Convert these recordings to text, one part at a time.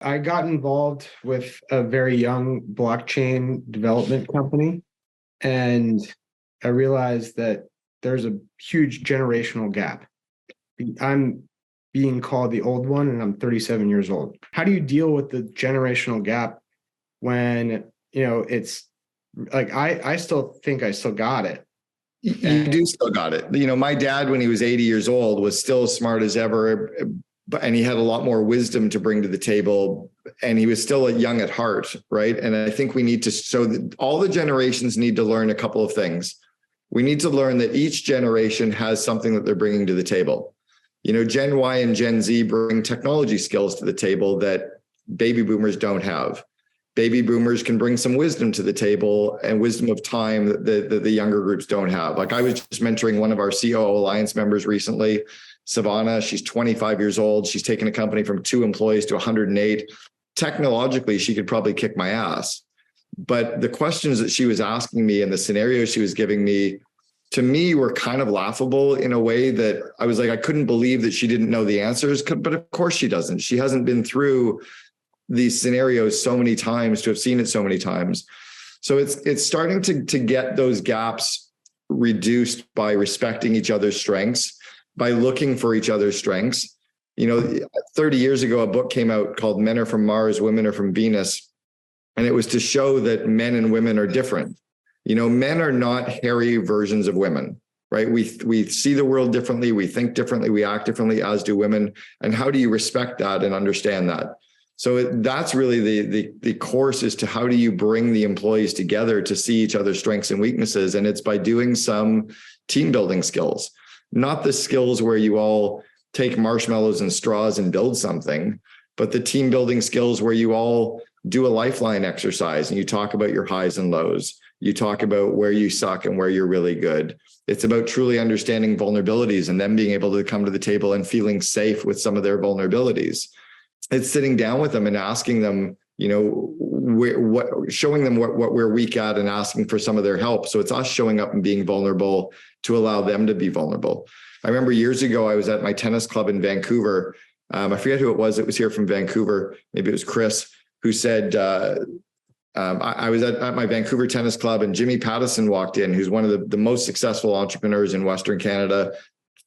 I got involved with a very young blockchain development company, and I realized that there's a huge generational gap. I'm being called the old one, and I'm 37 years old. How do you deal with the generational gap when, it's like I still think I still got it. You do still got it. My dad, when he was 80 years old, was still as smart as ever, and he had a lot more wisdom to bring to the table, and he was still young at heart, right? And I think we need to, so that all the generations need to learn a couple of things. We need to learn that each generation has something that they're bringing to the table. Gen Y and Gen Z bring technology skills to the table that baby boomers don't have. Baby boomers can bring some wisdom to the table and wisdom of time that the younger groups don't have. Like I was just mentoring one of our COO Alliance members recently, Savannah. She's 25 years old. She's taken a company from 2 employees to 108. Technologically, she could probably kick my ass. But the questions that she was asking me and the scenarios she was giving me, to me, were kind of laughable in a way that I was like, I couldn't believe that she didn't know the answers. But of course she doesn't. She hasn't been through these scenarios so many times, to have seen it so many times. So it's starting to get those gaps reduced by respecting each other's strengths, by looking for each other's strengths. 30 years ago, a book came out called Men Are From Mars, Women Are From Venus. And it was to show that men and women are different. Men are not hairy versions of women, right? We see the world differently. We think differently. We act differently, as do women. And how do you respect that and understand that? So that's really the course, is to how do you bring the employees together to see each other's strengths and weaknesses? And it's by doing some team building skills, not the skills where you all take marshmallows and straws and build something, but the team building skills where you all do a lifeline exercise and you talk about your highs and lows. You talk about where you suck and where you're really good. It's about truly understanding vulnerabilities and then being able to come to the table and feeling safe with some of their vulnerabilities. It's sitting down with them and asking them, showing them what we're weak at and asking for some of their help. So it's us showing up and being vulnerable to allow them to be vulnerable. I remember years ago, I was at my tennis club in Vancouver. I forget who it was. It was here from Vancouver. Maybe it was Chris, who said, I was at my Vancouver tennis club, and Jimmy Pattison walked in, who's one of the most successful entrepreneurs in Western Canada,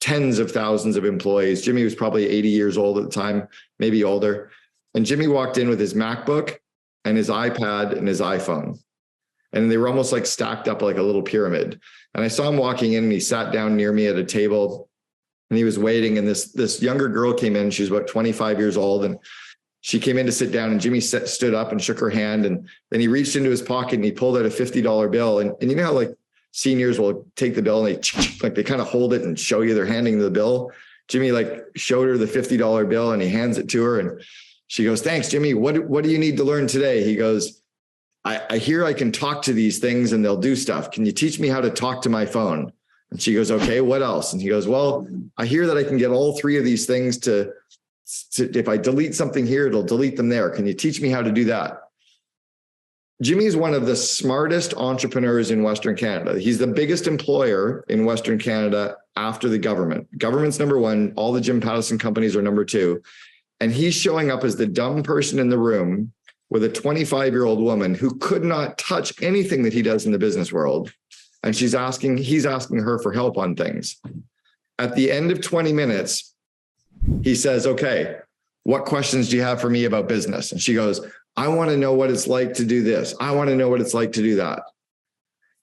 tens of thousands of employees. Jimmy was probably 80 years old at the time, maybe older. And Jimmy walked in with his MacBook and his iPad and his iPhone. And they were almost like stacked up like a little pyramid. And I saw him walking in, and he sat down near me at a table, and he was waiting. And this younger girl came in. She was about 25 years old. And she came in to sit down, and Jimmy stood up and shook her hand. And then he reached into his pocket and he pulled out a $50 bill. And you know how like seniors will take the bill and they kind of hold it and show you they're handing the bill. Jimmy showed her the $50 bill, and he hands it to her, and she goes, "Thanks, Jimmy. What do you need to learn today?" He goes, I hear I can talk to these things and they'll do stuff. Can you teach me how to talk to my phone? And she goes, "Okay, what else?" And he goes, "Well, I hear that I can get all 3 of these things to if I delete something here, it'll delete them there. Can you teach me how to do that?" Jimmy is one of the smartest entrepreneurs in Western Canada. He's the biggest employer in Western Canada after the government. Government's number 1. All the Jim Pattison companies are number 2. And he's showing up as the dumb person in the room with a 25-year-old woman who could not touch anything that he does in the business world. And he's asking her for help on things. At the end of 20 minutes, he says, "Okay, what questions do you have for me about business?" And she goes, "I want to know what it's like to do this. I want to know what it's like to do that."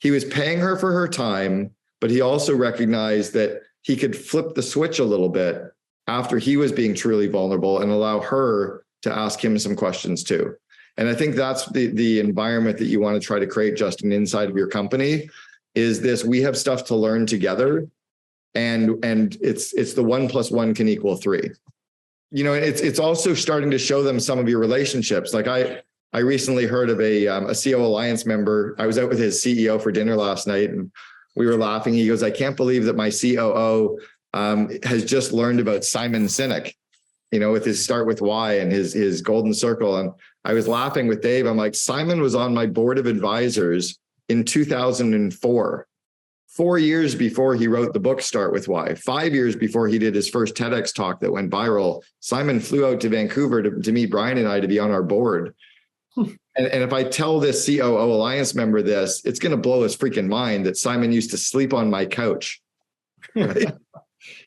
He was paying her for her time, but he also recognized that he could flip the switch a little bit after he was being truly vulnerable and allow her to ask him some questions too. And I think that's the environment that you want to try to create, Justin, inside of your company, is this: we have stuff to learn together, and it's the 1 + 1 can equal 3. It's also starting to show them some of your relationships. Like I recently heard of a COO Alliance member. I was out with his CEO for dinner last night, and we were laughing. He goes, "I can't believe that my COO has just learned about Simon Sinek, with his Start With Why and his golden circle." And I was laughing with Dave. I'm like, Simon was on my board of advisors in 2004. 4 years before he wrote the book Start With Why, 5 years before he did his first TEDx talk that went viral, Simon flew out to Vancouver to meet Brian and I to be on our board. And if I tell this COO Alliance member this, it's going to blow his freaking mind that Simon used to sleep on my couch. Right?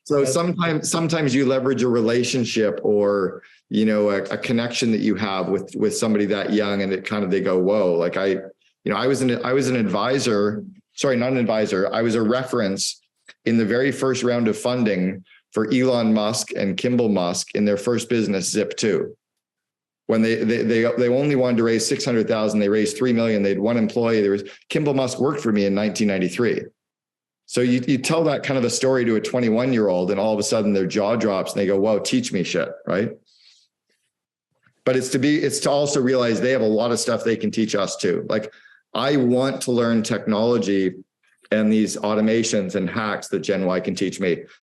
So sometimes you leverage a relationship or, you know, a connection that you have with somebody that young, and it kind of, they go, whoa, like I was an advisor. Sorry, not an advisor. I was a reference in the very first round of funding for Elon Musk and Kimball Musk in their first business, Zip2. When they only wanted to raise 600,000, they raised 3 million. They had one employee. Kimball Musk worked for me in 1993. So you tell that kind of a story to a 21-year-old, and all of a sudden their jaw drops and they go, whoa, teach me shit, right? But it's to also realize they have a lot of stuff they can teach us too. Like, I want to learn technology and these automations and hacks that Gen Y can teach me.